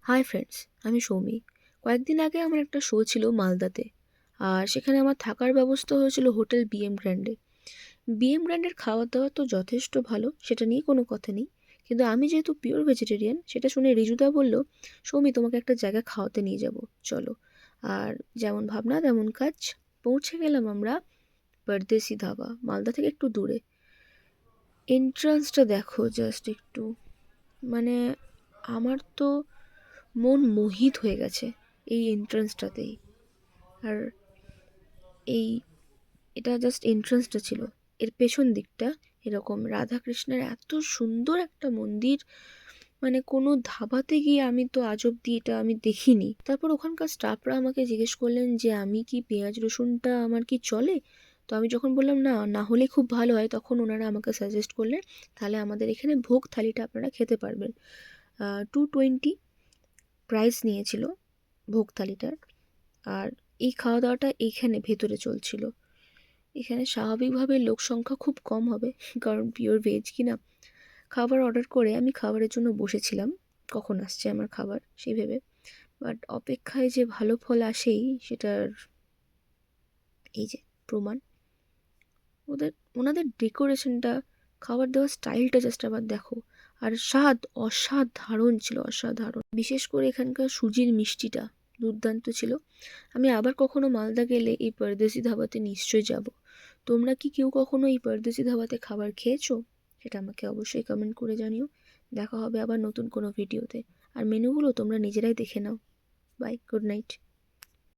Hi friends, আমি সৌমি। কয়েকদিন আগে আমার একটা শো ছিল মালদাতে, আর সেখানে আমার থাকার ব্যবস্থা হয়েছিল হোটেল বিএম গ্র্যান্ডে। বিএম গ্র্যান্ডের খাওয়া দাওয়া তো যথেষ্ট ভালো, সেটা নিয়ে কোনো কথা নেই। কিন্তু আমি যেহেতু পিওর ভেজিটেরিয়ান, সেটা শুনে রিজুদা বলল, সৌমি তোমাকে একটা জায়গা খাওয়াতে নিয়ে যাব, চলো। আর যেমন ভাবনা তেমন কাজ। পৌঁছে গেলাম আমরা পরদেশি ধাবা, মালদা থেকে একটু দূরে। এন্ট্রান্সটা দেখো জাস্ট একটু, মানে আমার তো মন মোহিত হয়ে গেছে এই এন্ট্রান্সটাতেই। আর এই এটা জাস্ট এন্ট্রান্সটা ছিল, এর পেছন দিকটা এরকম রাধাকৃষ্ণের এত সুন্দর একটা মন্দির, মানে কোনো ধাবাতে গিয়ে আমি তো আজ অব্দি এটা আমি দেখিনি। তারপর ওখানকার স্টাফরা আমাকে জিজ্ঞেস করলেন যে আমি কি পেঁয়াজ রসুনটা আমার কি চলে। তো আমি যখন বললাম না, না হলে খুব ভালো হয়, তখন ওনারা আমাকে সাজেস্ট করলেন তাহলে আমাদের এখানে ভোগ থালিটা আপনারা খেতে পারবেন। 220 প্রাইস নিয়েছিল ভোগ থালিটার। আর এই খাওয়া দাওয়াটা এইখানে ভেতরে চলছিল। এখানে স্বাভাবিকভাবে লোক সংখ্যা খুব কম হবে, কারণ পিওর ভেজ কিনা। খাবার অর্ডার করে আমি খাবারের জন্য বসেছিলাম, কখন আসছে আমার খাবার সেই ভেবে। বাট অপেক্ষায় যে ভালো ফল আসেই, সেটার এই যে প্রমাণ। ওনাদের ডেকোরেশনটা, খাবার দেওয়ার স্টাইলটা জাস্ট আবার দেখো। আর স্বাদ অসাধারণ ছিল, অসাধারণ। বিশেষ করে এখানকার সুজির মিষ্টিটা দুর্দান্ত ছিল। আমি আবার কখনো মালদা গেলে এই পরদেশি ধাবাতে নিশ্চয়ই যাব। তোমরা কি কেউ কখনো এই পরদেশি ধাবাতে খাবার খেয়েছো? সেটা আমাকে অবশ্যই কমেন্ট করে জানিও। দেখা হবে আবার নতুন কোনো ভিডিওতে। আর মেনুগুলো তোমরা নিজেরাই দেখে নাও। By, good night.